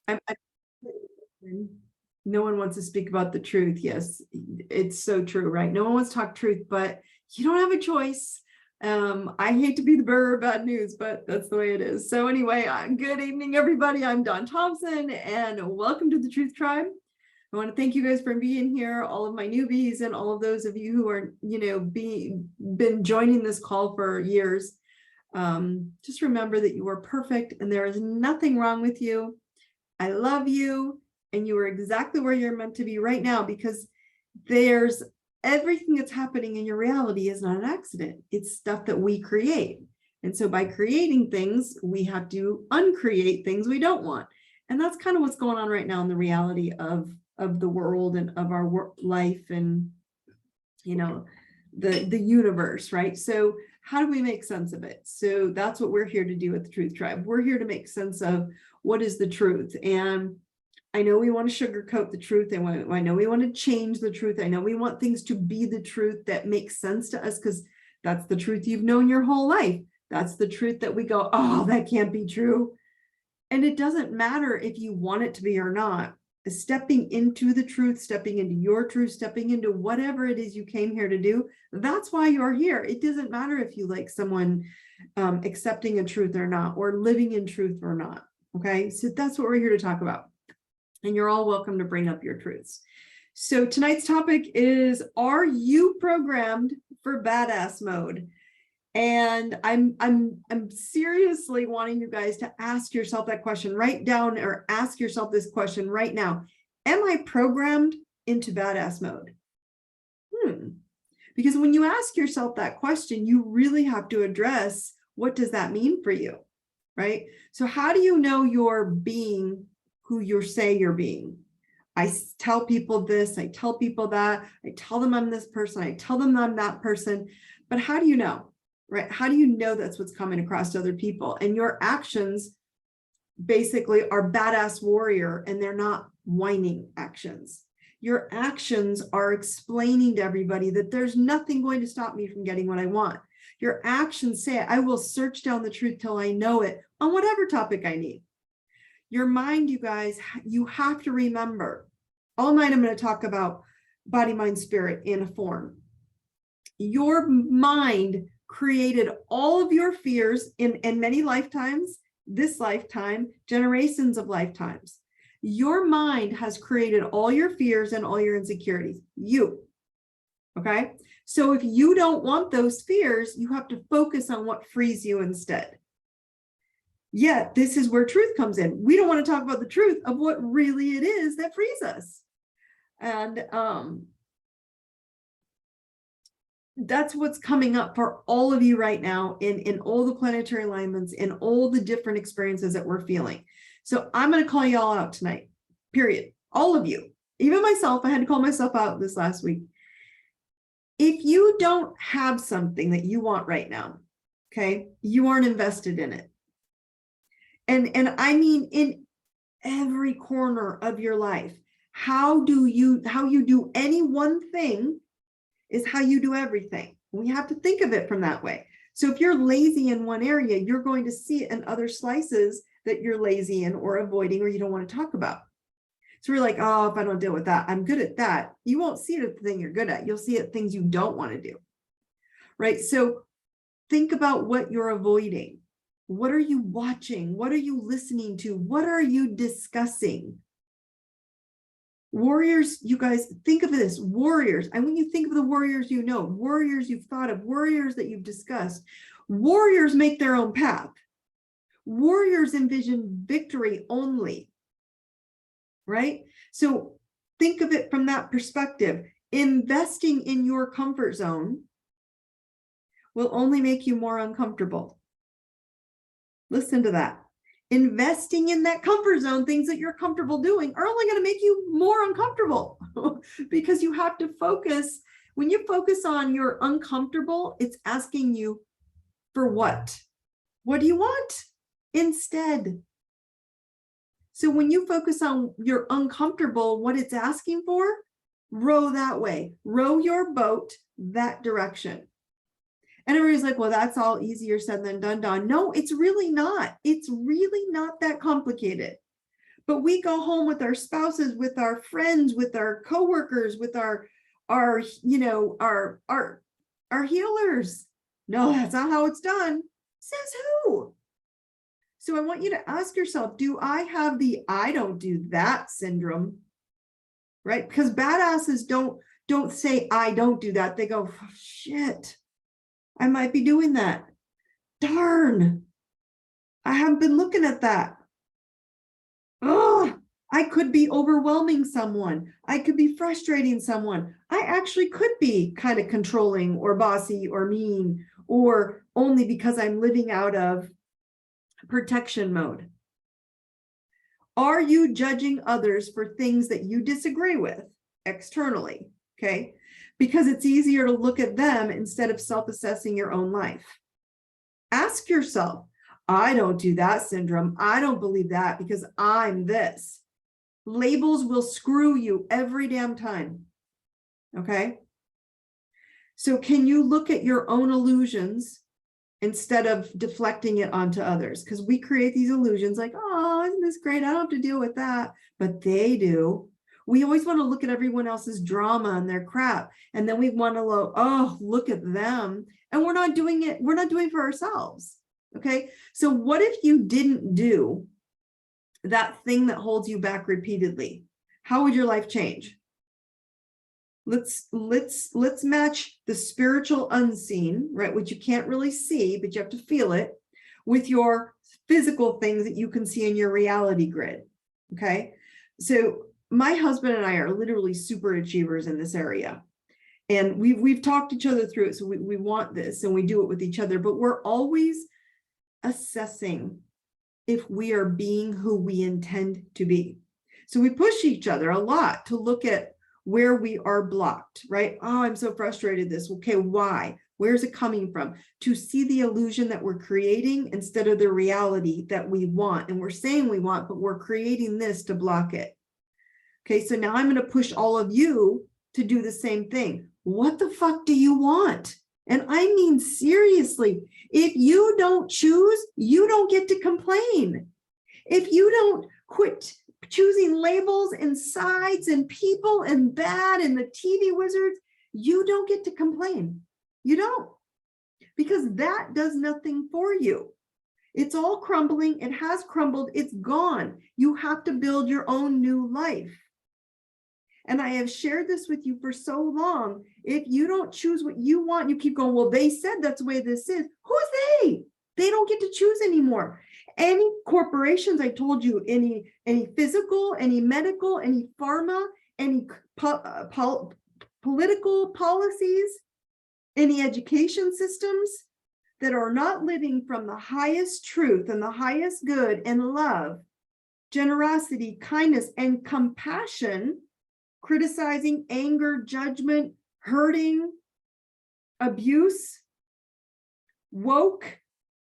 I, no one wants to speak about the truth. Yes, it's so true, right? No one wants to talk truth, but you don't have a choice. I hate to be the bearer of bad news, but that's the way it is. So anyway, good evening, everybody. I'm Dawn Thompson, and welcome to the Truth Tribe. I want to thank you guys for being here, all of my newbies and all of those of you who are, been joining this call for years. Just remember that you are perfect and there is nothing wrong with you. I love you, and you are exactly where you're meant to be right now, because there's everything that's happening in your reality is not an accident. It's stuff that we create. And so by creating things, we have to uncreate things we don't want. And that's kind of what's going on right now in the reality of the world and of our work life and, the universe, right? So how do we make sense of it? So that's what we're here to do at the Truth Tribe. We're here to make sense of what is the truth. And I know we want to sugarcoat the truth, and I know we want to change the truth. I know we want things to be the truth that makes sense to us, because that's the truth you've known your whole life. That's the truth that we go, oh, that can't be true. And it doesn't matter if you want it to be or not. Stepping into the truth, stepping into your truth, stepping into whatever it is you came here to do, that's why you're here. It doesn't matter if you like someone accepting a truth or not, or living in truth or not. Okay, so that's what we're here to talk about. And you're all welcome to bring up your truths. So tonight's topic is, are you programmed for badass mode? And I'm seriously wanting you guys to ask yourself that question. Write down or ask yourself this question right now. Am I programmed into badass mode? Because when you ask yourself that question, you really have to address, what does that mean for you, right? So how do you know you're being who you say you're being? I tell people this, I tell people that, I tell them I'm this person, I tell them I'm that person, but how do you know? Right? How do you know that's what's coming across to other people? And your actions basically are badass warrior, and they're not whining actions. Your actions are explaining to everybody that there's nothing going to stop me from getting what I want. Your actions say, I will search down the truth till I know it on whatever topic I need. Your mind, you guys, you have to remember, all night I'm going to talk about body, mind, spirit in a form. Your mind created all of your fears in many lifetimes, this lifetime, generations of lifetimes. Your mind has created all your fears and all your insecurities. Okay? So if you don't want those fears, you have to focus on what frees you instead. Yet, this is where truth comes in. We don't want to talk about the truth of what really it is that frees us. And that's what's coming up for all of you right now in all the planetary alignments, in all the different experiences that we're feeling. So I'm going to call you all out tonight, period. All of you, even myself, I had to call myself out this last week. If you don't have something that you want right now, okay, you aren't invested in it. And I mean, in every corner of your life, how you do any one thing is how you do everything. We have to think of it from that way. So if you're lazy in one area, you're going to see it in other slices that you're lazy in or avoiding or you don't want to talk about. So we're like, oh, if I don't deal with that, I'm good at that. You won't see it at the thing you're good at. You'll see it things you don't want to do, right? So think about what you're avoiding. What are you watching? What are you listening to? What are you discussing? Warriors, you guys, think of this, warriors. And when you think of the warriors you know, warriors you've thought of, warriors that you've discussed, warriors make their own path. Warriors envision victory only, right? So think of it from that perspective. Investing in your comfort zone will only make you more uncomfortable. Listen to that. Investing in that comfort zone, things that you're comfortable doing, are only going to make you more uncomfortable because you have to focus. When you focus on your uncomfortable, it's asking you for what? What do you want instead? So when you focus on your uncomfortable, what it's asking for, row that way. Row your boat that direction. And everybody's like, well, that's all easier said than done, Dawn. No, it's really not. It's really not that complicated. But we go home with our spouses, with our friends, with our coworkers, with our healers. No, that's not how it's done. Says who? So I want you to ask yourself, do I have the I don't do that syndrome? Right? Because badasses don't say I don't do that. They go, oh, shit, I might be doing that. Darn, I haven't been looking at that. Oh, I could be overwhelming someone. I could be frustrating someone. I actually could be kind of controlling or bossy or mean, or only because I'm living out of protection mode. Are you judging others for things that you disagree with externally? Okay, because it's easier to look at them instead of self-assessing your own life. Ask yourself, I don't do that syndrome. I don't believe that because I'm this. Labels will screw you every damn time. Okay. So can you look at your own illusions instead of deflecting it onto others? Because we create these illusions like, oh, isn't this great? I don't have to deal with that. But they do. We always want to look at everyone else's drama and their crap. And then we want to look at them. And we're not doing it. We're not doing it for ourselves. Okay. So what if you didn't do that thing that holds you back repeatedly? How would your life change? Let's match the spiritual unseen, right, which you can't really see, but you have to feel it, with your physical things that you can see in your reality grid. Okay. So my husband and I are literally super achievers in this area. And we've talked each other through it. So we want this and we do it with each other, but we're always assessing if we are being who we intend to be. So we push each other a lot to look at where we are blocked, right? Oh, I'm so frustrated this. Okay, why? Where's it coming from? To see the illusion that we're creating instead of the reality that we want. And we're saying we want, but we're creating this to block it. Okay, so now I'm going to push all of you to do the same thing. What the fuck do you want? And I mean, seriously, if you don't choose, you don't get to complain. If you don't quit choosing labels and sides and people and bad and the TV wizards, you don't get to complain. You don't, because that does nothing for you. It's all crumbling. It has crumbled. It's gone. You have to build your own new life. And I have shared this with you for so long. If you don't choose what you want, you keep going, well, they said that's the way this is. Who's they? They don't get to choose anymore. Any corporations, I told you, any physical, any medical, any pharma, any political policies, any education systems that are not living from the highest truth and the highest good and love, generosity, kindness, and compassion, criticizing, anger, judgment, hurting, abuse, woke,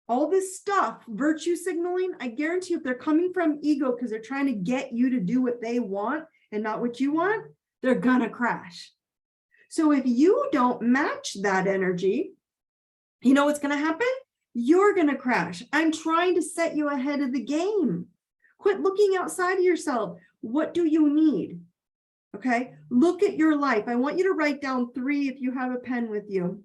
all this stuff, virtue signaling, I guarantee you if they're coming from ego because they're trying to get you to do what they want and not what you want, they're gonna crash. So if you don't match that energy, you know what's gonna happen? You're gonna crash. I'm trying to set you ahead of the game. Quit looking outside of yourself. What do you need? Okay, look at your life. I want you to write down 3, if you have a pen with you,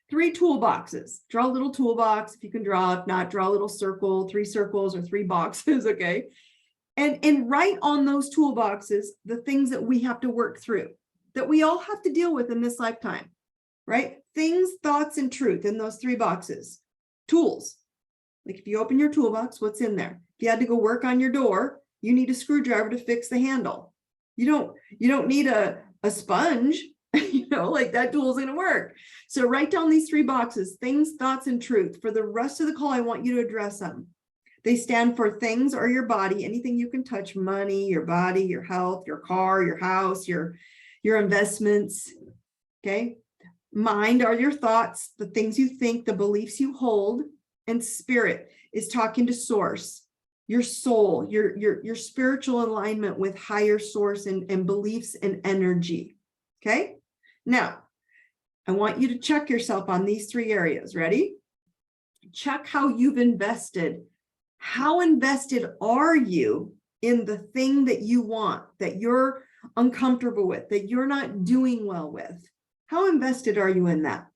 3 toolboxes. Draw a little toolbox if you can draw. If not, draw a little circle, 3 circles or 3 boxes, okay? And write on those toolboxes the things that we have to work through, that we all have to deal with in this lifetime, right? Things, thoughts, and truth in those 3 boxes. Tools. Like if you open your toolbox, what's in there? If you had to go work on your door, you need a screwdriver to fix the handle. You don't need a sponge, like that tool is going to work. So write down these 3 boxes, things, thoughts, and truth. For the rest of the call, I want you to address them. They stand for things or your body, anything you can touch, money, your body, your health, your car, your house, your investments. Okay. Mind are your thoughts, the things you think, the beliefs you hold, and spirit is talking to source. Your soul, your spiritual alignment with higher source and beliefs and energy. Okay. Now, I want you to check yourself on these 3 areas. Ready? Check how you've invested How invested are you in the thing that you want, that you're uncomfortable with, that you're not doing well with? How invested are you in that?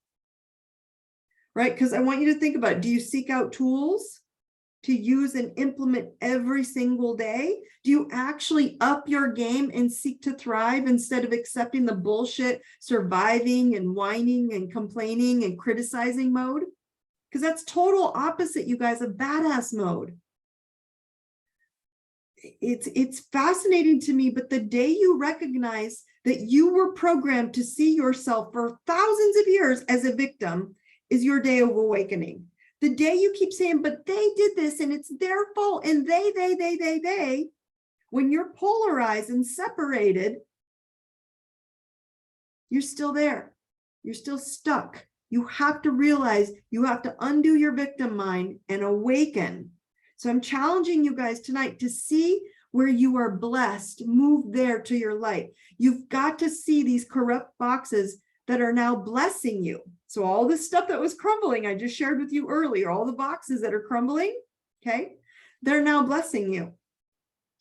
Right? Because I want you to think about it. Do you seek out tools to use and implement every single day? Do you actually up your game and seek to thrive instead of accepting the bullshit, surviving and whining and complaining and criticizing mode? Because that's total opposite, you guys, of badass mode. It's fascinating to me, but the day you recognize that you were programmed to see yourself for thousands of years as a victim is your day of awakening. The day you keep saying, but they did this and it's their fault and they, when you're polarized and separated, you're still there. You're still stuck. You have to realize you have to undo your victim mind and awaken. So I'm challenging you guys tonight to see where you are blessed, move there to your light. You've got to see these corrupt boxes that are now blessing you. So all this stuff that was crumbling, I just shared with you earlier, all the boxes that are crumbling, okay, they're now blessing you.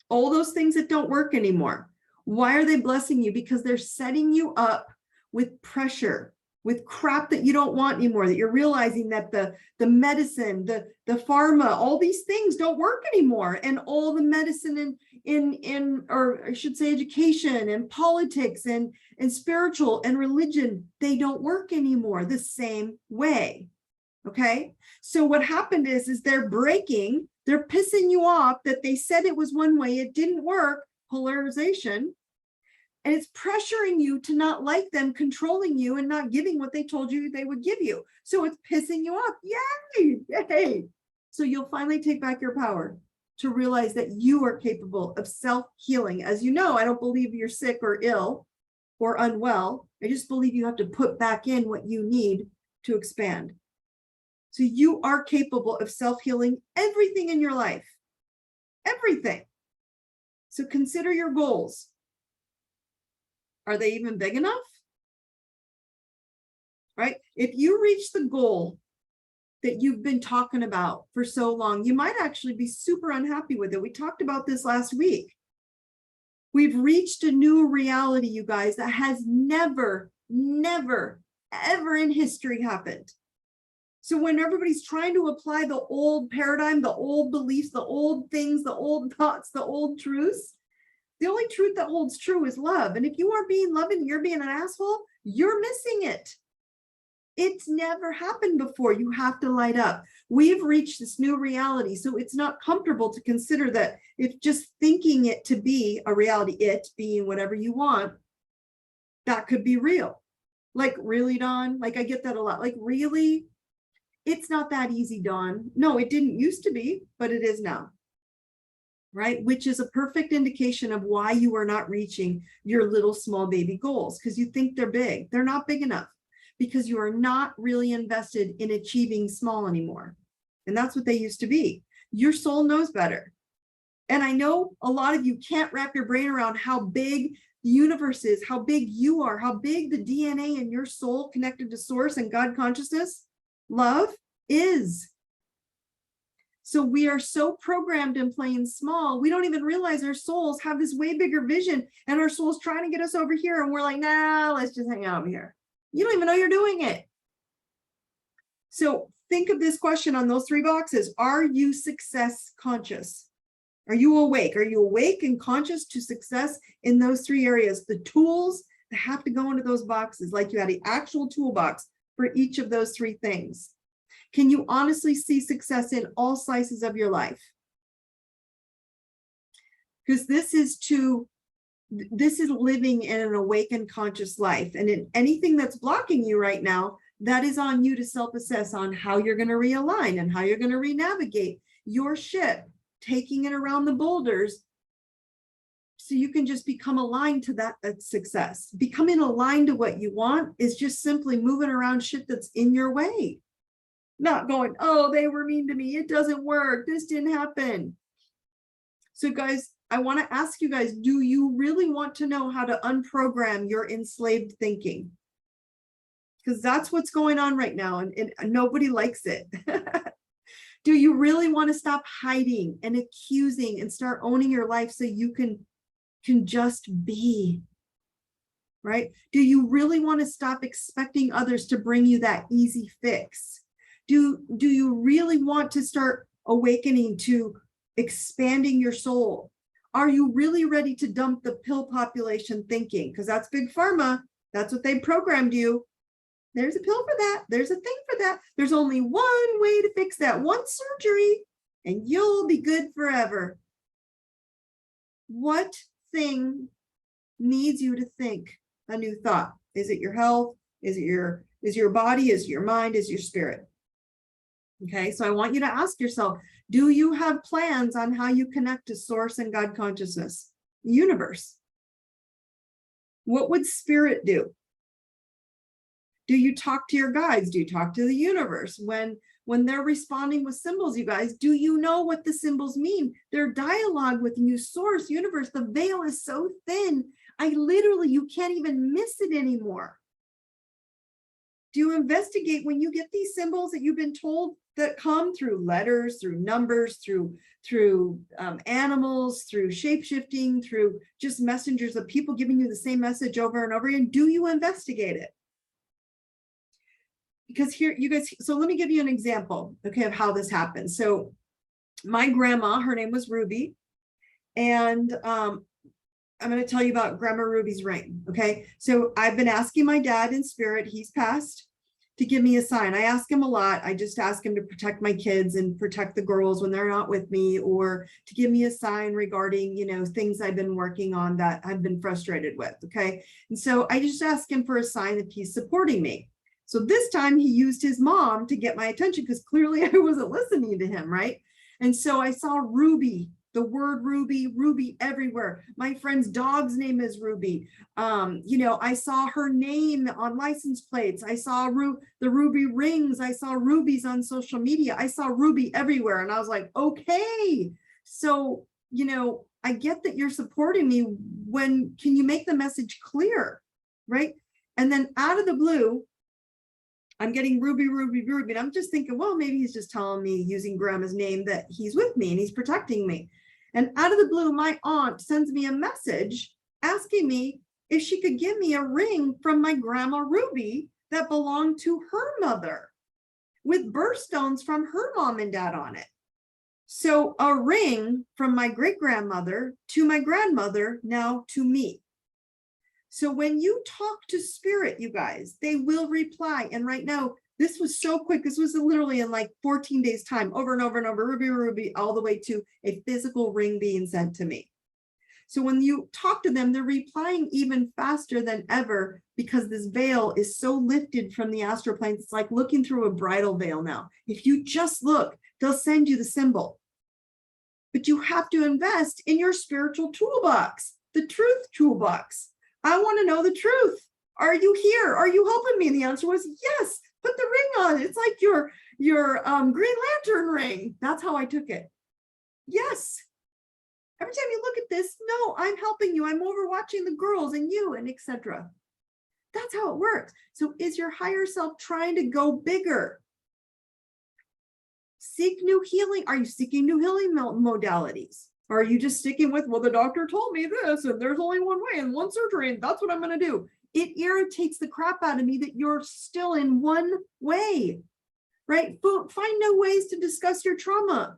All those things that don't work anymore. Why are they blessing you? Because they're setting you up with pressure, with crap that you don't want anymore, that you're realizing that the medicine, the pharma, all these things don't work anymore. And all the medicine or I should say education and politics and spiritual and religion, they don't work anymore the same way. Okay. So what happened is they're breaking, they're pissing you off that they said it was one way, it didn't work, polarization. And it's pressuring you to not like them, controlling you and not giving what they told you they would give you. So it's pissing you off. Yay! Yay! So you'll finally take back your power to realize that you are capable of self-healing. As you know, I don't believe you're sick or ill or unwell. I just believe you have to put back in what you need to expand. So you are capable of self-healing everything in your life. Everything. So consider your goals. Are they even big enough? Right? If you reach the goal that you've been talking about for so long, you might actually be super unhappy with it. We talked about this last week. We've reached a new reality, you guys, that has never, ever in history happened. So when everybody's trying to apply the old paradigm, the old beliefs, the old things, the old thoughts, the old truths, the only truth that holds true is love. And if you are being loving, you're being an asshole, you're missing it. It's never happened before. You have to light up. We've reached this new reality. So it's not comfortable to consider that if just thinking it to be a reality, it being whatever you want, that could be real. Like, really, Dawn? Like, I get that a lot. Like, really? It's not that easy, Dawn. No, it didn't used to be, but it is now. Right? Which is a perfect indication of why you are not reaching your little small baby goals, because you think they're big. They're not big enough because you are not really invested in achieving small anymore. And that's what they used to be. Your soul knows better. And I know a lot of you can't wrap your brain around how big the universe is, how big you are, how big the DNA in your soul connected to source and God consciousness, love is. So we are so programmed in playing small, we don't even realize our souls have this way bigger vision, and our soul's trying to get us over here. And we're like, nah, let's just hang out over here. You don't even know you're doing it. So think of this question on those three boxes. Are you success conscious? Are you awake? Are you awake and conscious to success in those three areas? The tools that have to go into those boxes, like you had an actual toolbox for each of those three things. Can you honestly see success in all slices of your life? Because this is living in an awakened conscious life. And in anything that's blocking you right now, that is on you to self-assess on how you're going to realign and how you're going to re-navigate your ship, taking it around the boulders so you can just become aligned to that success. Becoming aligned to what you want is just simply moving around shit that's in your way. Not going, oh, they were mean to me. It doesn't work. This didn't happen. So guys, I want to ask you guys, do you really want to know how to unprogram your enslaved thinking? Because that's what's going on right now, and nobody likes it. Do you really want to stop hiding and accusing and start owning your life so you can just be? Right? Do you really want to stop expecting others to bring you that easy fix? Do you really want to start awakening to expanding your soul? Are you really ready to dump the pill population thinking? Because that's big pharma. That's what they programmed you. There's a pill for that. There's a thing for that. There's only one way to fix that, one surgery, and you'll be good forever. What thing needs you to think a new thought? Is it your health? Is your body? Is your mind? Is your spirit? Okay, so I want you to ask yourself, do you have plans on how you connect to source and God consciousness, universe? What would spirit do? Do you talk to your guides? Do you talk to the universe? When they're responding with symbols, you guys, do you know what the symbols mean? Their dialogue with you, source, universe, the veil is so thin. You can't even miss it anymore. Do you investigate when you get these symbols that you've been told that come through letters, through numbers, through animals, through shape-shifting, through just messengers of people giving you the same message over and over again? Do you investigate it? Because here, you guys, so let me give you an example, okay, of how this happened. So my grandma, her name was Ruby, and I'm going to tell you about Grandma Ruby's ring, okay? So I've been asking my dad in spirit, he's passed, to give me a sign. I ask him a lot. I just ask him to protect my kids and protect the girls when they're not with me, or to give me a sign regarding, things I've been working on that I've been frustrated with, okay? And so I just ask him for a sign that he's supporting me. So this time he used his mom to get my attention because clearly I wasn't listening to him, right? And so I saw Ruby, the word Ruby everywhere. My friend's dog's name is Ruby. I saw her name on license plates. I saw the Ruby rings. I saw rubies on social media. I saw Ruby everywhere. And I was like, okay. So, I get that you're supporting me. Can you make the message clear, right? And then out of the blue, I'm getting Ruby. And I'm just thinking, well, maybe he's just telling me using Grandma's name that he's with me and he's protecting me. And out of the blue, my aunt sends me a message asking me if she could give me a ring from my grandma Ruby that belonged to her mother with birthstones from her mom and dad on it. So a ring from my great-grandmother to my grandmother, now to me. So when you talk to spirit, you guys, they will reply. And right now, this was so quick. This was literally in like 14 days time, over and over and over, Ruby, all the way to a physical ring being sent to me. So when you talk to them, they're replying even faster than ever because this veil is so lifted from the astral plane. It's like looking through a bridal veil now. If you just look, they'll send you the symbol. But you have to invest in your spiritual toolbox, the truth toolbox. I want to know the truth. Are you here? Are you helping me? And the answer was yes. Put the ring on. It's like your Green Lantern ring. That's how I took it. Yes. Every time you look at this, no, I'm helping you. I'm overwatching the girls and you and etc. That's how it works. So is your higher self trying to go bigger? Seek new healing. Are you seeking new healing modalities? Or are you just sticking with, well, the doctor told me this and there's only one way and one surgery and that's what I'm going to do? It irritates the crap out of me that you're still in one way, right? Find new ways to discuss your trauma,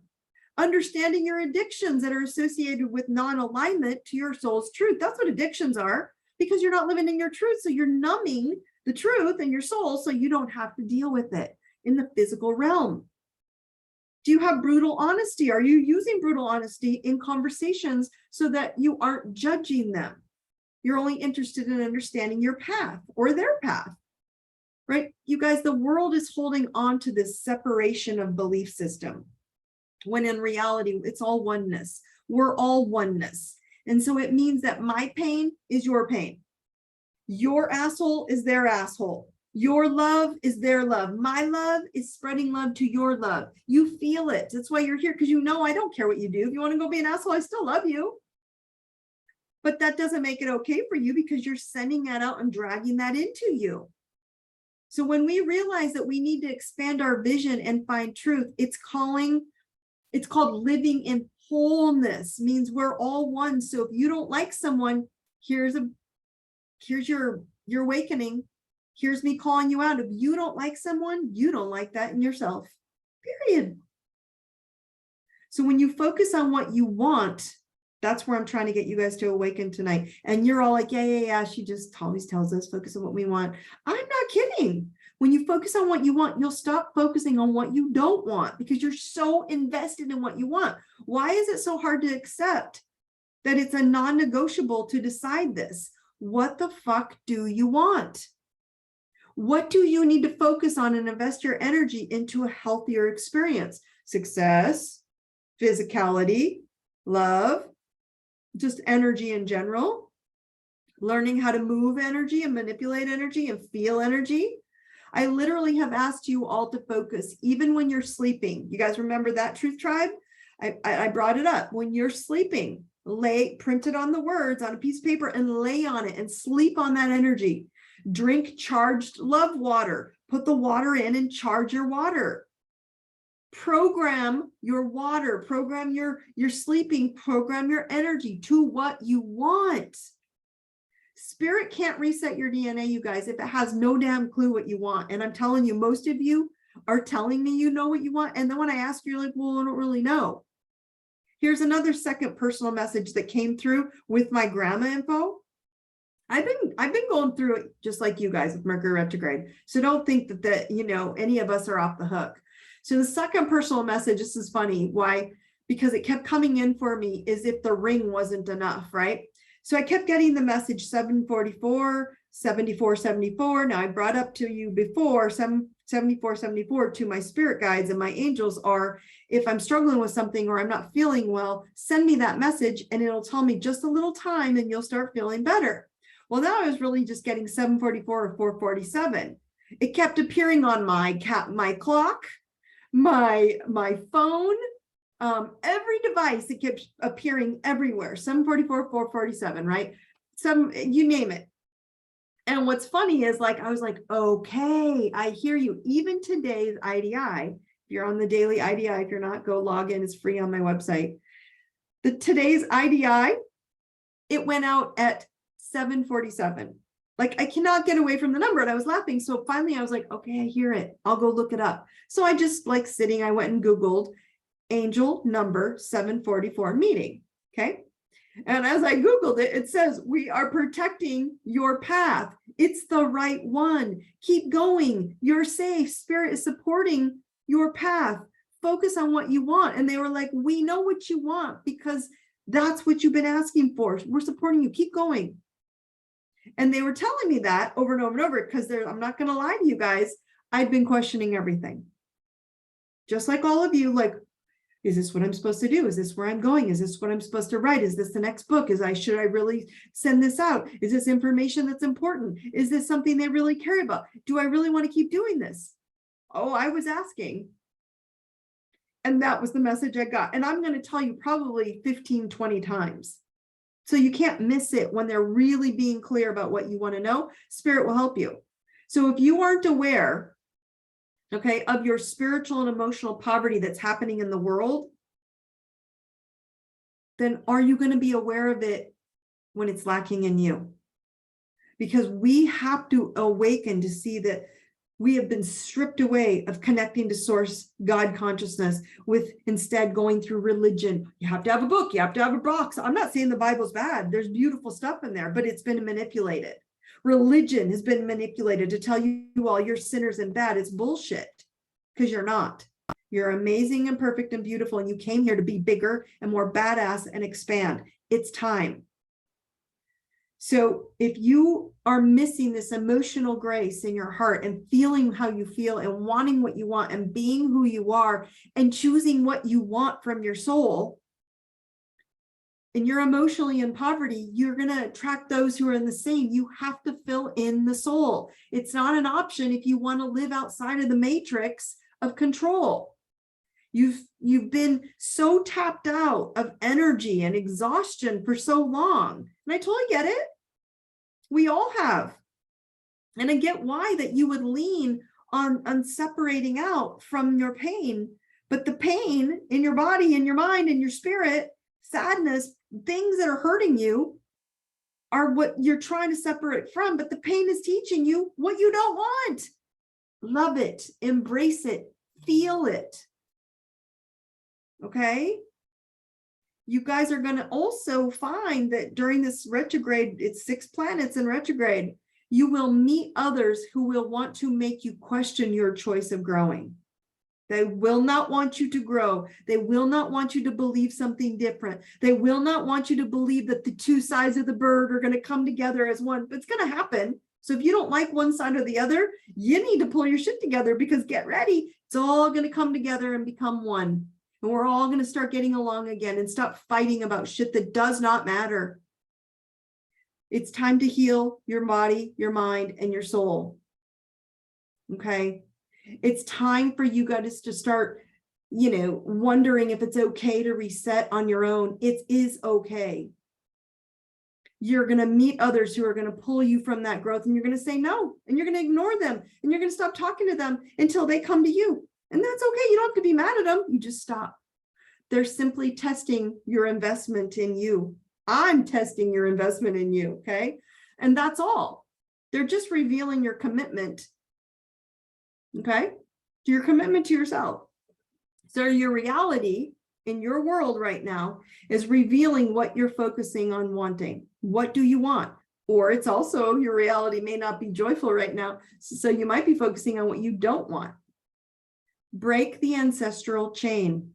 understanding your addictions that are associated with non-alignment to your soul's truth. That's what addictions are, because you're not living in your truth. So you're numbing the truth in your soul so you don't have to deal with it in the physical realm. Do you have brutal honesty? Are you using brutal honesty in conversations so that you aren't judging them? You're only interested in understanding your path or their path, right? You guys, the world is holding on to this separation of belief system, when in reality, it's all oneness. We're all oneness. And so it means that my pain is your pain. Your asshole is their asshole. Your love is their love. My love is spreading love to your love. You feel it. That's why you're here, because you know I don't care what you do. If you want to go be an asshole, I still love you. But that doesn't make it okay for you because you're sending that out and dragging that into you. So when we realize that we need to expand our vision and find truth, it's called living in wholeness, means we're all one. So if you don't like someone, here's your awakening. Here's me calling you out. If you don't like someone, you don't like that in yourself, period. So when you focus on what you want, that's where I'm trying to get you guys to awaken tonight. And you're all like, yeah. She just always tells us focus on what we want. I'm not kidding. When you focus on what you want, you'll stop focusing on what you don't want because you're so invested in what you want. Why is it so hard to accept that it's a non-negotiable to decide this? What the fuck do you want? What do you need to focus on and invest your energy into a healthier experience? Success, physicality, love, just energy in general, learning how to move energy and manipulate energy and feel energy. I literally have asked you all to focus, even when you're sleeping. You guys remember that, Truth Tribe? I brought it up. When you're sleeping, print it on the words on a piece of paper and lay on it and sleep on that energy. Drink charged love water. Put the water in and charge your water. Program your water, program your sleeping, program your energy to what you want. Spirit can't reset your DNA, you guys, if it has no damn clue what you want. And I'm telling you, most of you are telling me you know what you want. And then when I ask you, you're like, well, I don't really know. Here's another second personal message that came through with my grandma info. I've been going through it just like you guys with Mercury retrograde. So don't think that any of us are off the hook. So the second personal message, this is funny. Why? Because it kept coming in for me as if the ring wasn't enough, right? So I kept getting the message 744, 7474. Now I brought up to you before 7474 to my spirit guides and my angels are, if I'm struggling with something or I'm not feeling well, send me that message and it'll tell me just a little time and you'll start feeling better. Well, now I was really just getting 744 or 447. It kept appearing on my clock, my phone, every device. It kept appearing everywhere. 744, 447, right? You name it. And what's funny is I was like, okay, I hear you. Even today's IDI, if you're on the daily IDI, if you're not, go log in. It's free on my website. Today's IDI, it went out at 747. I cannot get away from the number. And I was laughing. So finally I was like, okay, I hear it. I'll go look it up. So I just I went and Googled angel number 744 meeting. Okay. And as I Googled it, it says, we are protecting your path. It's the right one. Keep going. You're safe. Spirit is supporting your path. Focus on what you want. And they were like, we know what you want because that's what you've been asking for. We're supporting you. Keep going. And they were telling me that over and over and over because I'm not going to lie to you guys. I'd been questioning everything. Just like all of you, is this what I'm supposed to do? Is this where I'm going? Is this what I'm supposed to write? Is this the next book? Should I really send this out? Is this information that's important? Is this something they really care about? Do I really want to keep doing this? Oh, I was asking. And that was the message I got. And I'm going to tell you probably 15, 20 times. So you can't miss it when they're really being clear about what you want to know. Spirit will help you. So if you aren't aware, okay, of your spiritual and emotional poverty that's happening in the world, then are you going to be aware of it when it's lacking in you? Because we have to awaken to see that we have been stripped away of connecting to source God consciousness with instead going through religion. You have to have a book, you have to have a box. I'm not saying the Bible's bad. There's beautiful stuff in there, but it's been manipulated. Religion has been manipulated to tell you all you're sinners and bad. It's bullshit because you're not. You're amazing and perfect and beautiful. And you came here to be bigger and more badass and expand. It's time. So if you are missing this emotional grace in your heart and feeling how you feel and wanting what you want and being who you are and choosing what you want from your soul, and you're emotionally in poverty, you're going to attract those who are in the same. You have to fill in the soul. It's not an option if you want to live outside of the matrix of control. You've been so tapped out of energy and exhaustion for so long. And I totally get it. We all have. And I get why that you would lean on separating out from your pain, but the pain in your body, in your mind, in your spirit, sadness, things that are hurting you are what you're trying to separate from, but the pain is teaching you what you don't want. Love it, embrace it, feel it. Okay? You guys are going to also find that during this retrograde, it's 6 planets in retrograde, you will meet others who will want to make you question your choice of growing. They will not want you to grow. They will not want you to believe something different. They will not want you to believe that the two sides of the bird are going to come together as one. But it's going to happen. So if you don't like one side or the other, you need to pull your shit together, because get ready. It's all going to come together and become one. And we're all going to start getting along again and stop fighting about shit that does not matter. It's time to heal your body, your mind, and your soul. Okay? It's time for you guys to start, wondering if it's okay to reset on your own. It is okay. You're going to meet others who are going to pull you from that growth, and you're going to say no, and you're going to ignore them, and you're going to stop talking to them until they come to you. And that's okay. You don't have to be mad at them. You just stop. They're simply testing your investment in you. I'm testing your investment in you. Okay. And that's all. They're just revealing your commitment. Okay. Your commitment to yourself. So your reality in your world right now is revealing what you're focusing on wanting. What do you want? Or it's also, your reality may not be joyful right now. So you might be focusing on what you don't want. Break the ancestral chain.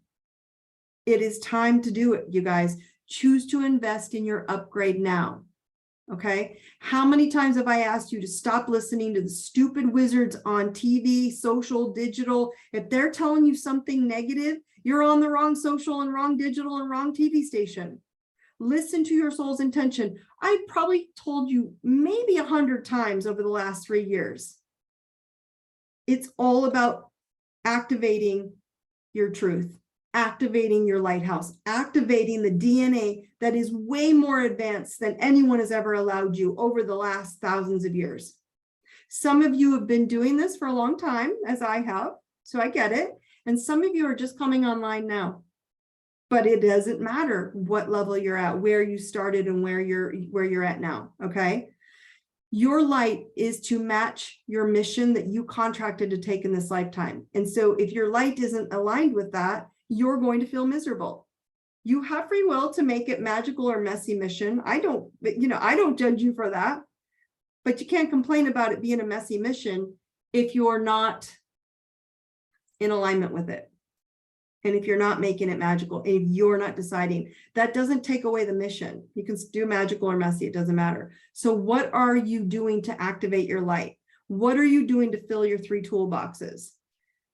It is time to do it, you guys. Choose to invest in your upgrade now. Okay. How many times have I asked you to stop listening to the stupid wizards on TV, social, digital? If they're telling you something negative, you're on the wrong social and wrong digital and wrong TV station. Listen to your soul's intention. I probably told you maybe 100 times over the last 3 years. It's all about activating your truth, activating your lighthouse, activating the DNA that is way more advanced than anyone has ever allowed you over the last thousands of years. Some of you have been doing this for a long time, as I have, so I get it. And some of you are just coming online now. But it doesn't matter what level you're at, where you started and where you're at now, okay? Your light is to match your mission that you contracted to take in this lifetime. And so if your light isn't aligned with that, you're going to feel miserable. You have free will to make it magical or messy mission. I don't judge you for that, but you can't complain about it being a messy mission if you're not in alignment with it. And if you're not making it magical, if you're not deciding, that doesn't take away the mission. You can do magical or messy, it doesn't matter. So what are you doing to activate your light? What are you doing to fill your 3 toolboxes?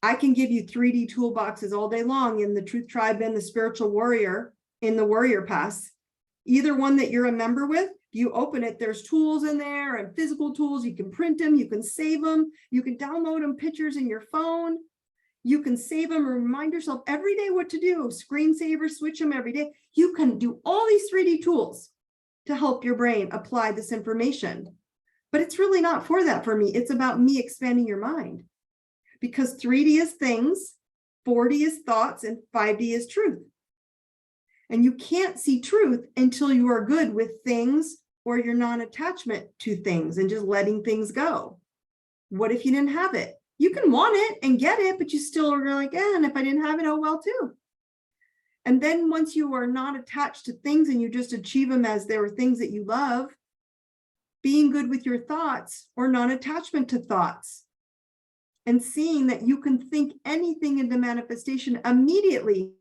I can give you 3D toolboxes all day long in the Truth Tribe and the Spiritual Warrior in the Warrior Pass. Either one that you're a member with, you open it, there's tools in there and physical tools. You can print them, you can save them, you can download them, pictures in your phone. You can save them or remind yourself every day what to do. Screensaver, switch them every day. You can do all these 3D tools to help your brain apply this information. But it's really not for that for me. It's about me expanding your mind. Because 3D is things, 4D is thoughts, and 5D is truth. And you can't see truth until you are good with things or your non-attachment to things and just letting things go. What if you didn't have it? You can want it and get it, but you still are like, and if I didn't have it, oh well too. And then once you are not attached to things and you just achieve them as they were things that you love, being good with your thoughts or non-attachment to thoughts and seeing that you can think anything into manifestation immediately,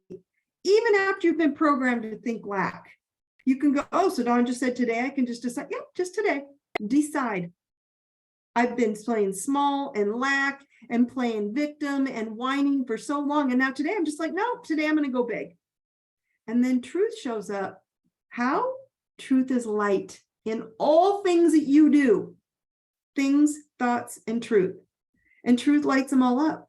even after you've been programmed to think lack. You can go, oh, so Dawn just said today, I can just decide, yep, just today, decide. I've been playing small and lack and playing victim and whining for so long. And now today I'm just like, no, today I'm going to go big. And then truth shows up. How? Truth is light in all things that you do. Things, thoughts, and truth. And truth lights them all up.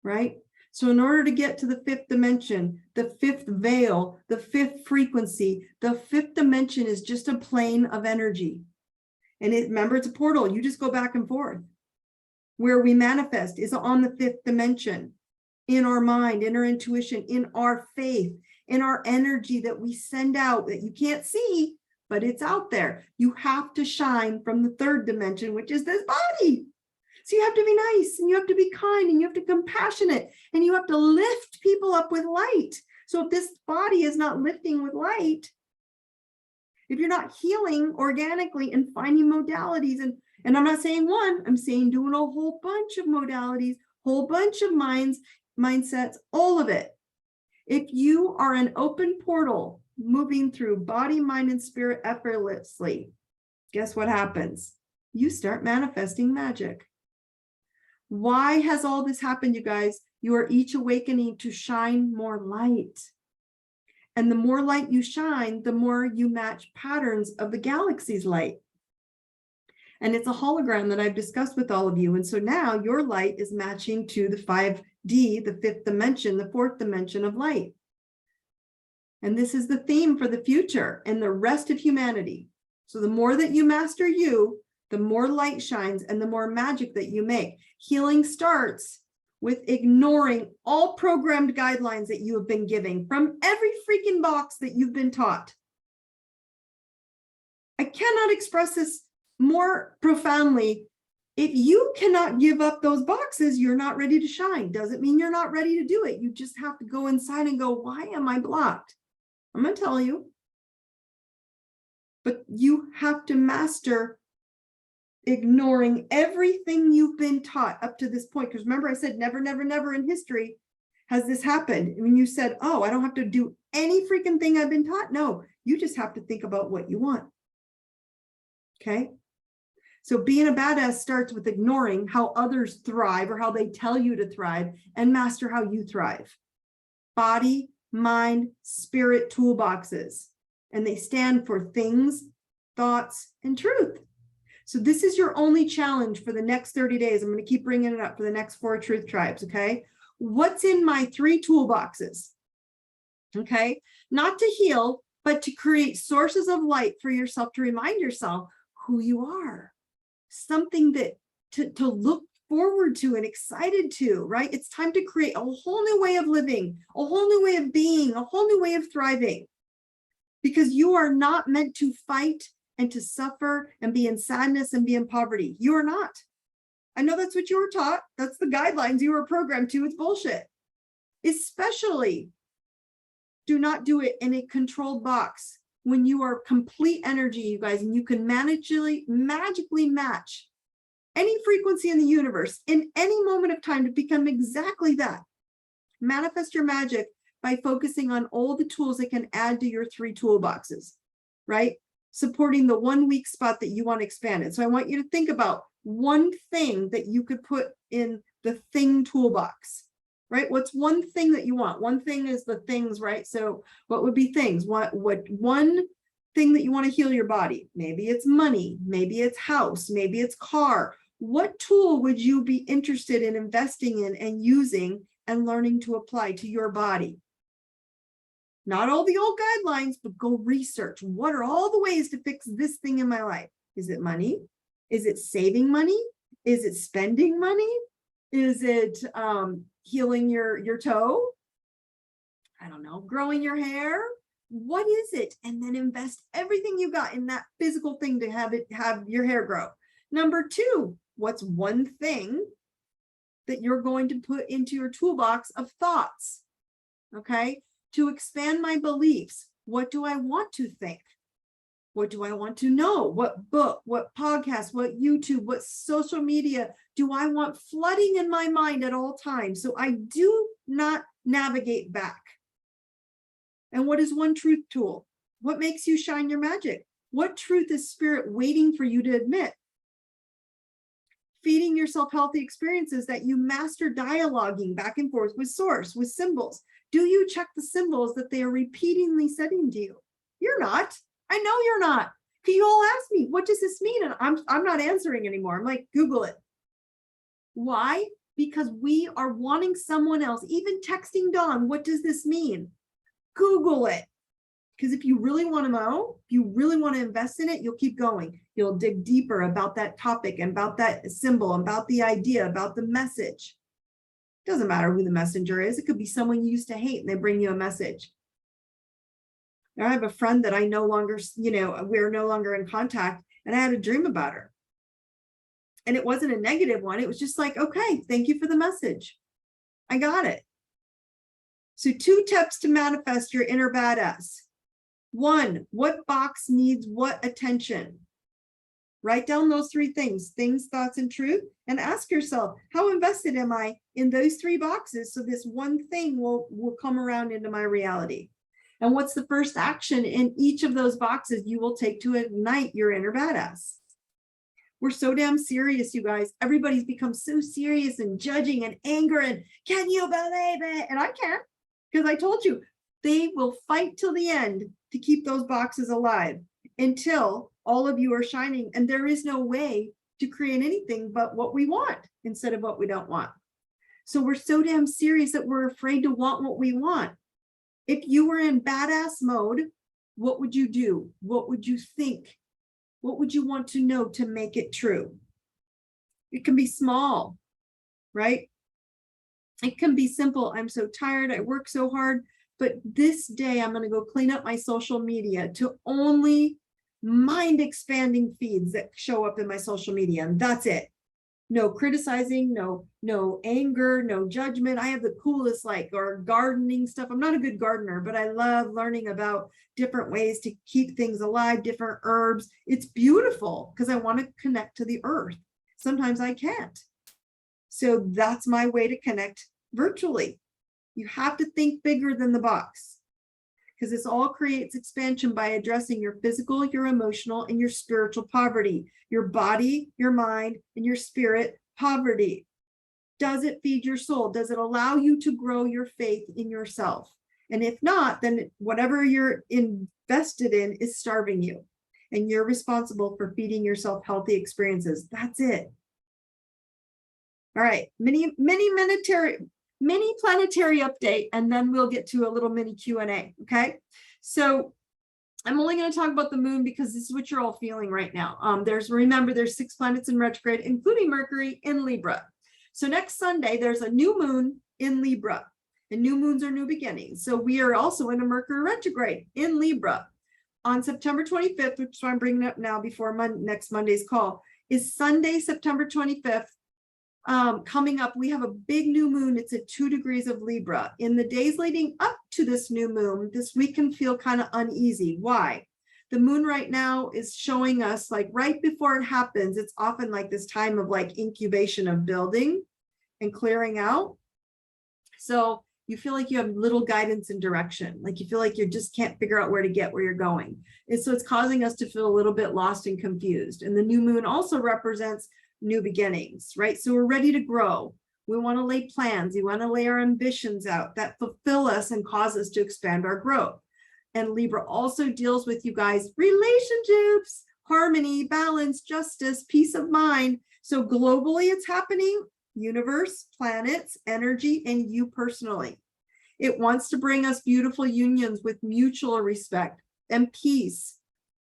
Right? So in order to get to the fifth dimension, the fifth veil, the fifth frequency, the fifth dimension is just a plane of energy. And remember, it's a portal. You just go back and forth. Where we manifest is on the fifth dimension, in our mind, in our intuition, in our faith, in our energy that we send out that you can't see, but it's out there. You have to shine from the third dimension, which is this body. So you have to be nice, and you have to be kind, and you have to be compassionate, and you have to lift people up with light. So if this body is not lifting with light, if you're not healing organically and finding modalities, and I'm not saying one, I'm saying doing a whole bunch of modalities, whole bunch of mindsets, all of it. If you are an open portal moving through body, mind, and spirit effortlessly, guess what happens? You start manifesting magic. Why has all this happened, you guys? You are each awakening to shine more light. And the more light you shine, the more you match patterns of the galaxy's light. And it's a hologram that I've discussed with all of you. And so now your light is matching to the 5D, the fifth dimension, the fourth dimension of light. And this is the theme for the future and the rest of humanity. So the more that you master you, the more light shines and the more magic that you make. Healing starts with ignoring all programmed guidelines that you have been giving from every freaking box that you've been taught. I cannot express this more profoundly. If you cannot give up those boxes, you're not ready to shine. Doesn't mean you're not ready to do it. You just have to go inside and go, why am I blocked? I'm going to tell you. But you have to master ignoring everything you've been taught up to this point. Because remember, I said never, never, never in history has this happened. When you said, oh, I don't have to do any freaking thing I've been taught. No, you just have to think about what you want. Okay. So being a badass starts with ignoring how others thrive or how they tell you to thrive, and master how you thrive. Body, mind, spirit toolboxes. And they stand for things, thoughts, and truth. So this is your only challenge for the next 30 days. I'm going to keep bringing it up for the next 4 truth tribes. Okay. What's in my 3 toolboxes? Okay. Not to heal, but to create sources of light for yourself, to remind yourself who you are. Something that to look forward to and excited to, right? It's time to create a whole new way of living, a whole new way of being, a whole new way of thriving. Because you are not meant to fight and to suffer and be in sadness and be in poverty. You are not. I know that's what you were taught. That's the guidelines you were programmed to. It's bullshit. Especially, do not do it in a controlled box when you are complete energy, you guys, and you can magically match any frequency in the universe in any moment of time to become exactly that. Manifest your magic by focusing on all the tools that can add to your 3 toolboxes, right? Supporting the one weak spot that you want to expand it. So I want you to think about one thing that you could put in the thing toolbox, right? What's one thing that you want? One thing is the things, right? So what would be things? What one thing that you want to heal your body? Maybe it's money, maybe it's house, maybe it's car. What tool would you be interested in investing in and using and learning to apply to your body? Not all the old guidelines, but go research. What are all the ways to fix this thing in my life? Is it money? Is it saving money? Is it spending money? Is it healing your toe? I don't know, growing your hair? What is it? And then invest everything you got in that physical thing to have your hair grow. Number 2, what's one thing that you're going to put into your toolbox of thoughts? Okay. To expand my beliefs, what do I want to think? What do I want to know? What book, what podcast, what YouTube, what social media do I want flooding in my mind at all times so I do not navigate back? And what is one truth tool? What makes you shine your magic? What truth is spirit waiting for you to admit? Feeding yourself healthy experiences that you master dialoguing back and forth with source, with symbols. Do you check the symbols that they are repeatedly sending to you? You're not. I know you're not. You all ask me, what does this mean? And I'm not answering anymore. I'm like, Google it. Why? because we are wanting someone else, even texting Dawn, what does this mean? Google it. Because if you really want to know, if you really want to invest in it, you'll keep going. You'll dig deeper about that topic and about that symbol, about the idea, about the message. It doesn't matter who the messenger is. It could be someone you used to hate and they bring you a message. Now, I have a friend that I no longer, we're no longer in contact, and I had a dream about her. And it wasn't a negative one. It was just like, okay, thank you for the message. I got it. So 2 tips to manifest your inner badass. 1, what box needs what attention? Write down those 3 things, thoughts, and truth, and ask yourself, how invested am I in those 3 boxes so this one thing will come around into my reality? And what's the first action in each of those boxes you will take to ignite your inner badass? We're so damn serious, you guys. Everybody's become so serious and judging and anger and can you believe it? And I can't, because I told you, they will fight till the end to keep those boxes alive until all of you are shining. And there is no way to create anything but what we want instead of what we don't want. So we're so damn serious that we're afraid to want what we want. If you were in badass mode, what would you do? What would you think? What would you want to know to make it true? It can be small, right? It can be simple. I'm so tired. I work so hard. But this day, I'm going to go clean up my social media to only mind expanding feeds that show up in my social media. And that's it. No criticizing, no anger, no judgment. I have the coolest or gardening stuff. I'm not a good gardener, but I love learning about different ways to keep things alive, different herbs. It's beautiful because I want to connect to the earth. Sometimes I can't. So that's my way to connect virtually. You have to think bigger than the box, because this all creates expansion by addressing your physical, your emotional, and your spiritual poverty, your body, your mind, and your spirit poverty. Does it feed your soul? Does it allow you to grow your faith in yourself? And if not, then whatever you're invested in is starving you, and you're responsible for feeding yourself healthy experiences. That's it. All right, mini planetary update, and then we'll get to a little mini Q&A. Okay, so I'm only going to talk about the moon because this is what you're all feeling right now. Remember, there's 6 planets in retrograde, including Mercury in Libra. So next Sunday, there's a new moon in Libra, and new moons are new beginnings. So we are also in a Mercury retrograde in Libra on September 25th, which is why I'm bringing it up now before next Monday's call, is Sunday, September 25th. Coming up, we have a big new moon. It's at 2 degrees of Libra. In the days leading up to this new moon, this week can feel kind of uneasy. Why? The moon right now is showing us, right before it happens, it's often like this time of incubation of building and clearing out. So you feel like you have little guidance and direction. You feel like you just can't figure out where to get where you're going. And so it's causing us to feel a little bit lost and confused. And the new moon also represents new beginnings, right? So we're ready to grow. We want to lay plans. We want to lay our ambitions out that fulfill us and cause us to expand our growth. And Libra also deals with, you guys, relationships, harmony, balance, justice, peace of mind. So globally it's happening, universe, planets, energy, and you personally. It wants to bring us beautiful unions with mutual respect and peace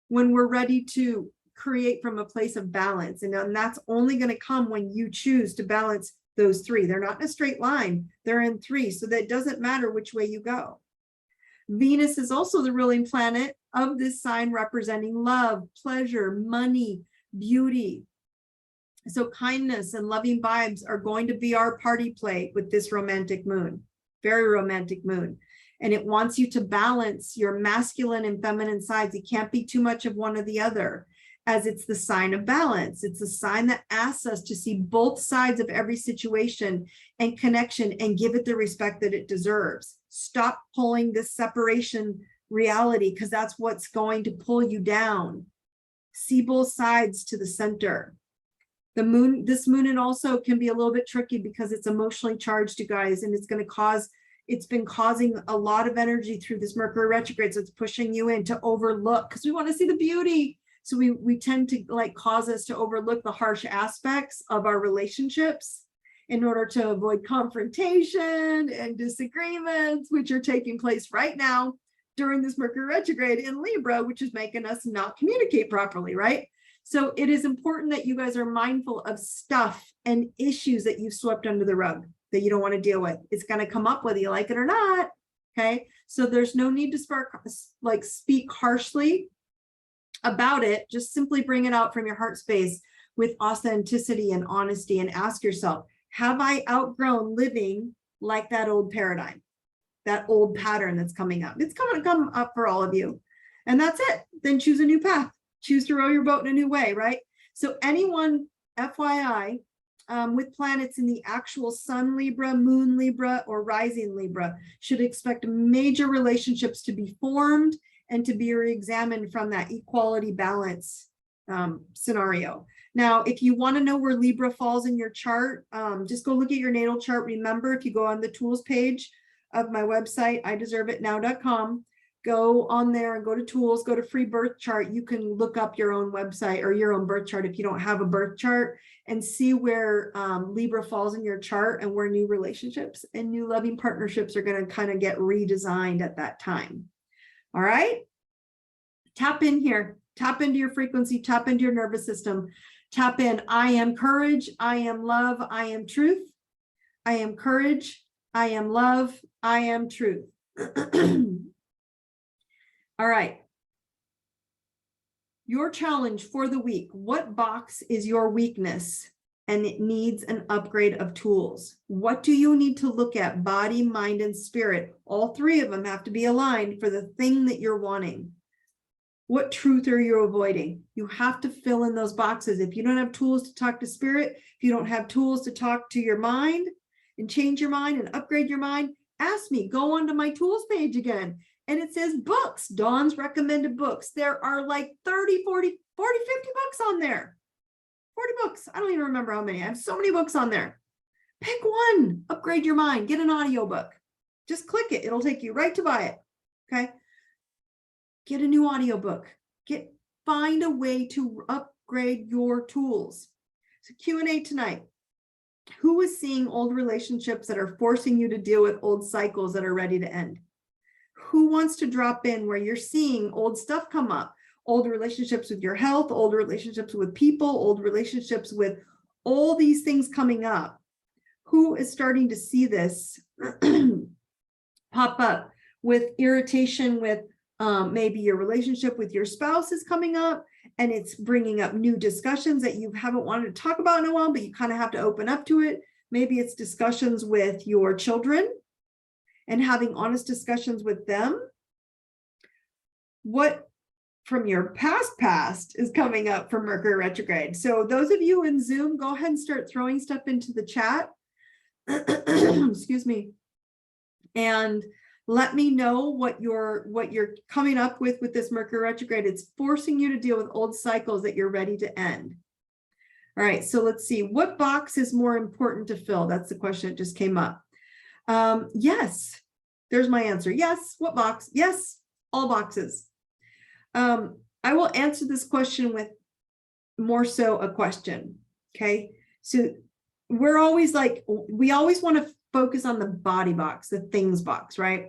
when we're ready to create from a place of balance. And that's only going to come when you choose to balance those 3. They're not in a straight line. They're in 3. So that it doesn't matter which way you go. Venus is also the ruling planet of this sign, representing love, pleasure, money, beauty. So kindness and loving vibes are going to be our party play with this romantic moon, very romantic moon. And it wants you to balance your masculine and feminine sides. It can't be too much of one or the other, as it's the sign of balance. It's a sign that asks us to see both sides of every situation and connection and give it the respect that it deserves. Stop pulling this separation reality, because that's what's going to pull you down. See both sides to the center. The moon, this moon, and also can be a little bit tricky because it's emotionally charged, you guys, and it's been causing a lot of energy through this Mercury retrograde. So it's pushing you in to overlook, because we want to see the beauty. So we tend to cause us to overlook the harsh aspects of our relationships in order to avoid confrontation and disagreements, which are taking place right now during this Mercury retrograde in Libra, which is making us not communicate properly, right? So it is important that you guys are mindful of stuff and issues that you've swept under the rug that you don't want to deal with. It's going to come up whether you like it or not. Okay. So there's no need to speak harshly about it. Just simply bring it out from your heart space with authenticity and honesty, and ask yourself, have I outgrown living like that old paradigm, that old pattern that's coming up? It's going to come up for all of you. And that's it. Then choose a new path. Choose to row your boat in a new way, right? So anyone, FYI, with planets in the actual Sun Libra, Moon Libra, or Rising Libra should expect major relationships to be formed and to be re-examined from that equality balance scenario. Now, if you want to know where Libra falls in your chart, just go look at your natal chart. Remember, if you go on the tools page of my website, ideserveitnow.com, go on there and go to tools, go to free birth chart. You can look up your own website or your own birth chart if you don't have a birth chart, and see where Libra falls in your chart and where new relationships and new loving partnerships are going to kind of get redesigned at that time. All right. Tap in here, tap into your frequency, tap into your nervous system, tap in. I am courage. I am love. I am truth. I am courage. I am love. I am truth. All right. Your challenge for the week. What box is your weakness and it needs an upgrade of tools? What do you need to look at? Body, mind, and spirit. All three of them have to be aligned for the thing that you're wanting. What truth are you avoiding? You have to fill in those boxes. If you don't have tools to talk to spirit, if you don't have tools to talk to your mind and change your mind and upgrade your mind, ask me. Go onto my tools page again. And it says books, Dawn's recommended books. There are like 30, 40, 50 books on there. 40 books. I don't even remember how many. I have so many books on there. Pick one, upgrade your mind, get an audiobook. Just click it. It'll take you right to buy it. Okay. Get a new audiobook. Find a way to upgrade your tools. So Q&A tonight. Who is seeing old relationships that are forcing you to deal with old cycles that are ready to end? Who wants to drop in where you're seeing old stuff come up? Old relationships with your health, old relationships with people, old relationships with all these things coming up. Who is starting to see this pop up with irritation with maybe your relationship with your spouse is coming up and it's bringing up new discussions that you haven't wanted to talk about in a while, but you kind of have to open up to it. Maybe it's discussions with your children and having honest discussions with them. What from your past is coming up for Mercury retrograde. So those of you in Zoom, go ahead and start throwing stuff into the chat. Excuse me. And let me know what you're coming up with this Mercury retrograde. It's forcing you to deal with old cycles that you're ready to end. All right, so let's see. What box is more important to fill? That's the question that just came up. Yes, there's my answer. Yes, what box? Yes, all boxes. I will answer this question with more so a question. Okay, so we're always like, we always want to focus on the body box, the things box, right?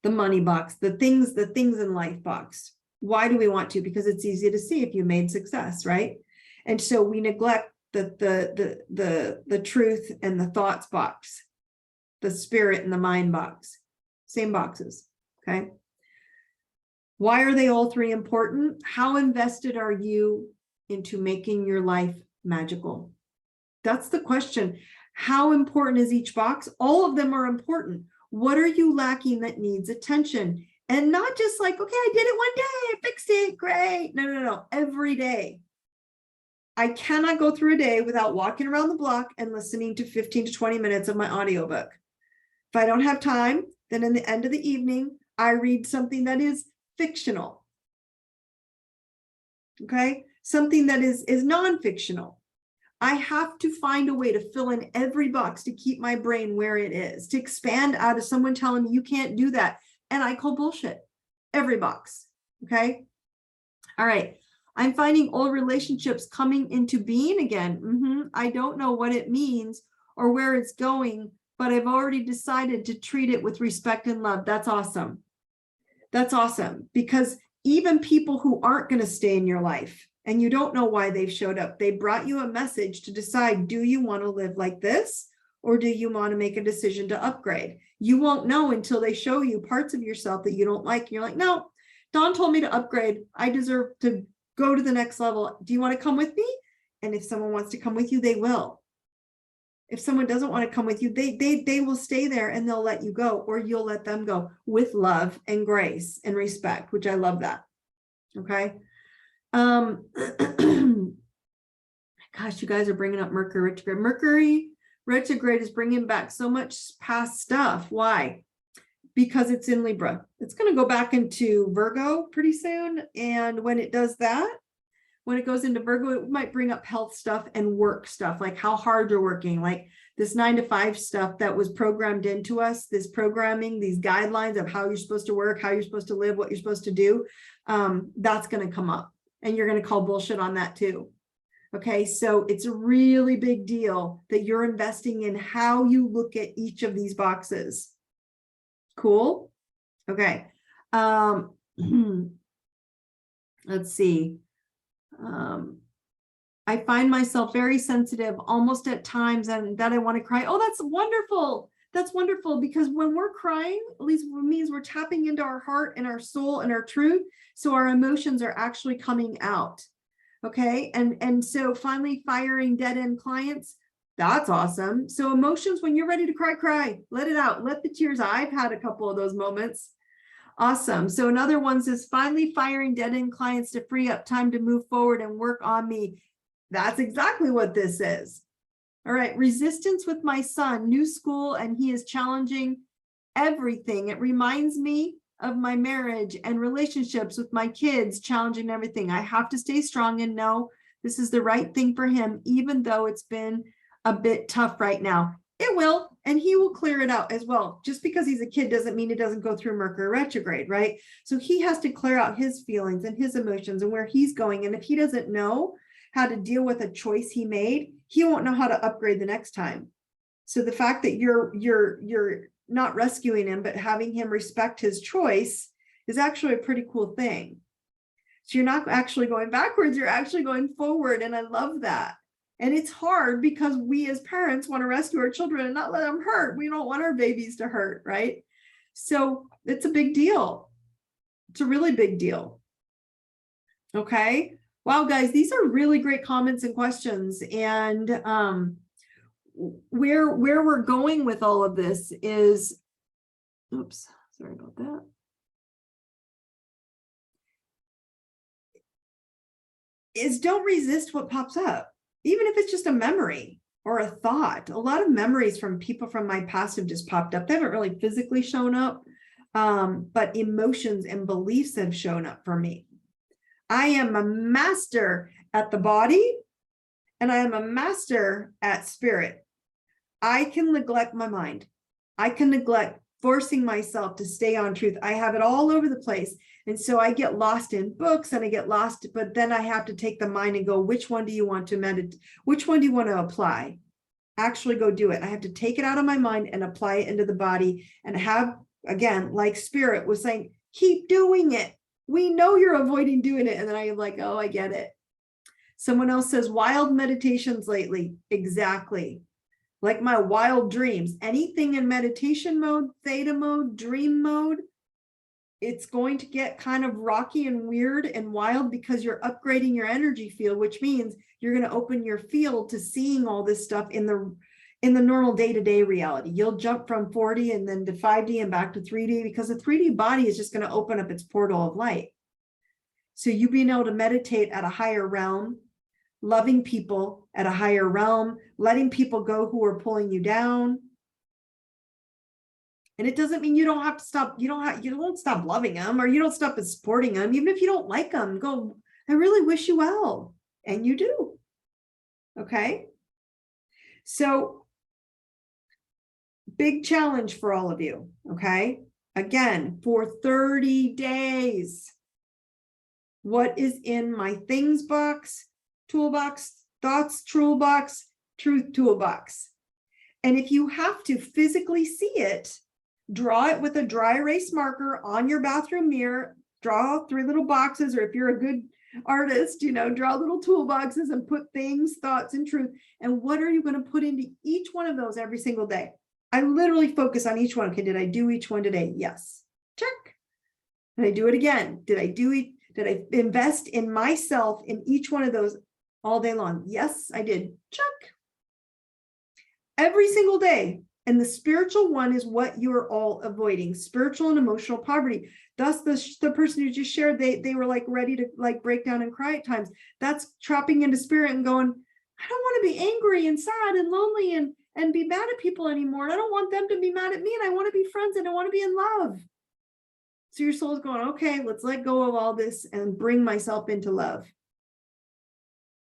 The money box, the things in life box. Why do we want to? Because it's easy to see if you made success, right? And so we neglect the truth and the thoughts box, the spirit and the mind box, same boxes, okay? Why are they all three important? How invested are you into making your life magical? That's the question. How important is each box? All of them are important. What are you lacking that needs attention? And not just like, okay, I did it one day, I fixed it, great. No. Every day. I cannot go through a day without walking around the block and listening to 15 to 20 minutes of my audiobook. If I don't have time, then in the end of the evening, I read something that is fictional. Okay? Something that is non-fictional. I have to find a way to fill in every box to keep my brain where it is, to expand out of someone telling me you can't do that. And I call bullshit. Every box. Okay? All right. I'm finding old relationships coming into being again. I don't know what it means or where it's going, but I've already decided to treat it with respect and love. That's awesome. That's awesome, because even people who aren't going to stay in your life and you don't know why they've showed up, they brought you a message to decide, do you want to live like this? Or do you want to make a decision to upgrade? You won't know until they show you parts of yourself that you don't like. And you're like, no, Dawn told me to upgrade. I deserve to go to the next level. Do you want to come with me? And if someone wants to come with you, they will. If someone doesn't want to come with you, they will stay there and they'll let you go, or you'll let them go with love and grace and respect, which I love that. Okay. Gosh, you guys are bringing up Mercury retrograde. Mercury retrograde is bringing back so much past stuff. Why? Because it's in Libra. It's going to go back into Virgo pretty soon. And when it does that, when it goes into Virgo, it might bring up health stuff and work stuff, like how hard you're working, like this 9-to-5 stuff that was programmed into us, this programming, these guidelines of how you're supposed to work, how you're supposed to live, what you're supposed to do. That's going to come up, and you're going to call bullshit on that too. Okay, so it's a really big deal that you're investing in how you look at each of these boxes. Cool. Okay. Let's see. I find myself very sensitive almost at times, and that I want to cry. Oh, that's wonderful. That's wonderful, because when we're crying, at least it means we're tapping into our heart and our soul and our truth. So our emotions are actually coming out. Okay. And so finally firing dead end clients, that's awesome. So emotions, when you're ready to cry, cry, let it out, let the tears out. I've had a couple of those moments. Awesome. So another one says, finally firing dead end clients to free up time to move forward and work on me. That's exactly what this is. All right. Resistance with my son, new school, and he is challenging everything. It reminds me of my marriage and relationships with my kids, challenging everything. I have to stay strong and know this is the right thing for him, even though it's been a bit tough right now. It will, and he will clear it out as well. Just because he's a kid doesn't mean it doesn't go through Mercury retrograde, right? So he has to clear out his feelings and his emotions and where he's going. And if he doesn't know how to deal with a choice he made, he won't know how to upgrade the next time. So the fact that you're not rescuing him, but having him respect his choice is actually a pretty cool thing. So you're not actually going backwards, you're actually going forward. And I love that. And it's hard because we as parents want to rescue our children and not let them hurt. We don't want our babies to hurt, right? So it's a big deal. It's a really big deal. Okay. Wow, guys, these are really great comments and questions. And where we're going with all of this is, oops, sorry about that. Is don't resist what pops up. Even if it's just a memory or a thought. A lot of memories from people from my past have just popped up. They haven't really physically shown up, but emotions and beliefs have shown up for me. I am a master at the body, and I am a master at spirit. I can neglect my mind. I can neglect forcing myself to stay on truth. I have it all over the place. And so I get lost in books and I get lost, but then I have to take the mind and go, which one do you want to meditate? Which one do you want to apply? Actually go do it. I have to take it out of my mind and apply it into the body and have, again, like Spirit was saying, keep doing it. We know you're avoiding doing it. And then I am like, oh, I get it. Someone else says wild meditations lately. Exactly. Like my wild dreams, anything in meditation mode, theta mode, dream mode, it's going to get kind of rocky and weird and wild because you're upgrading your energy field, which means you're going to open your field to seeing all this stuff in the normal day-to-day reality. You'll jump from 4D and then to 5D and back to 3D because the 3D body is just going to open up its portal of light. So you being able to meditate at a higher realm, loving people at a higher realm, letting people go who are pulling you down. And it doesn't mean you don't have to stop, you don't stop loving them or you don't stop supporting them. Even if you don't like them, go, I really wish you well. And you do. Okay. So big challenge for all of you. Okay. Again, for 30 days, What is in my things box, toolbox, thoughts toolbox, truth toolbox? And if you have to physically see it, draw it with a dry erase marker on your bathroom mirror, draw 3 little boxes, or if you're a good artist, draw little toolboxes and put things, thoughts, and truth. And what are you going to put into each one of those every single day? I literally focus on each one. Okay, did I do each one today? Yes. Check. Did I do it again? Did I invest in myself in each one of those all day long? Yes, I did. Check. Every single day. And the spiritual one is what you're all avoiding, spiritual and emotional poverty. Thus, the person who just shared, they were like ready to like break down and cry at times. That's trapping into spirit and going, I don't want to be angry and sad and lonely and be mad at people anymore. And I don't want them to be mad at me. And I want to be friends and I want to be in love. So your soul's going, okay, let's let go of all this and bring myself into love.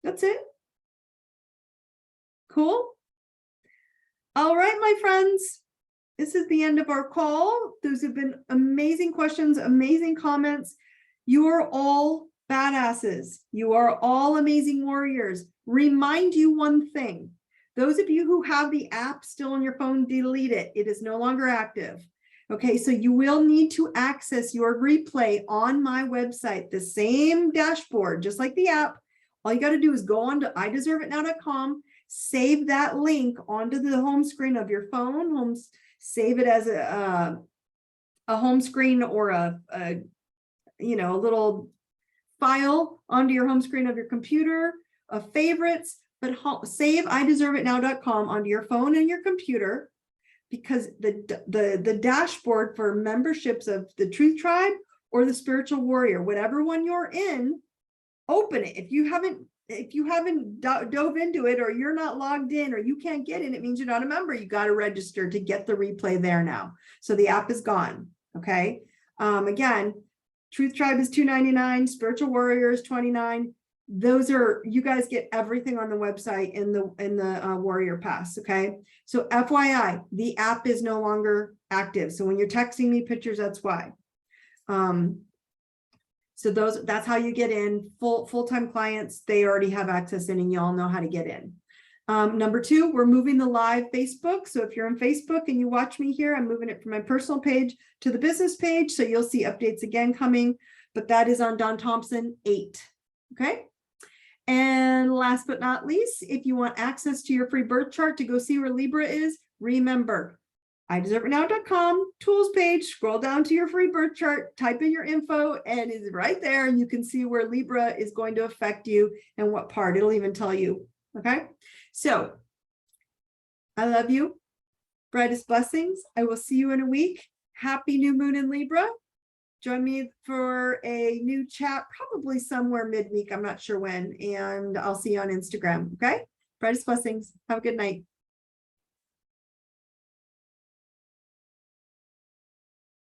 That's it. Cool. All right, my friends, this is the end of our call. Those have been amazing questions, amazing comments. You are all badasses. You are all amazing warriors. Remind you one thing. Those of you who have the app still on your phone, delete it. It is no longer active. Okay, so you will need to access your replay on my website, the same dashboard, just like the app. All you got to do is go on to ideserveitnow.com. Save that link onto the home screen of your phone. Save it as a home screen or a little file onto your home screen of your computer, of favorites. But save ideserveitnow.com onto your phone and your computer, because the dashboard for memberships of the Truth Tribe or the Spiritual Warrior, whatever one you're in, open it. If you haven't dove into it, or you're not logged in, or you can't get in, it means you're not a member. You got to register to get the replay there now. So the app is gone. Okay. Again, Truth Tribe is $2.99, Spiritual Warriors $29. Those are, you guys get everything on the website in the Warrior Pass. Okay. So FYI, the app is no longer active. So when you're texting me pictures, that's why. So that's how you get in. Full-time clients, they already have access in, and you all know how to get in. Number 2, we're moving the live Facebook. So if you're on Facebook and you watch me here, I'm moving it from my personal page to the business page. So you'll see updates again coming, but that is on Dawn Thompson 8. Okay. And last but not least, if you want access to your free birth chart to go see where Libra is, remember, iDeserveItNow.com tools page, scroll down to your free birth chart, type in your info, and it's right there. And you can see where Libra is going to affect you and what part. It'll even tell you. Okay. So I love you. Brightest blessings. I will see you in a week. Happy new moon in Libra. Join me for a new chat, probably somewhere midweek. I'm not sure when. And I'll see you on Instagram. Okay. Brightest blessings. Have a good night.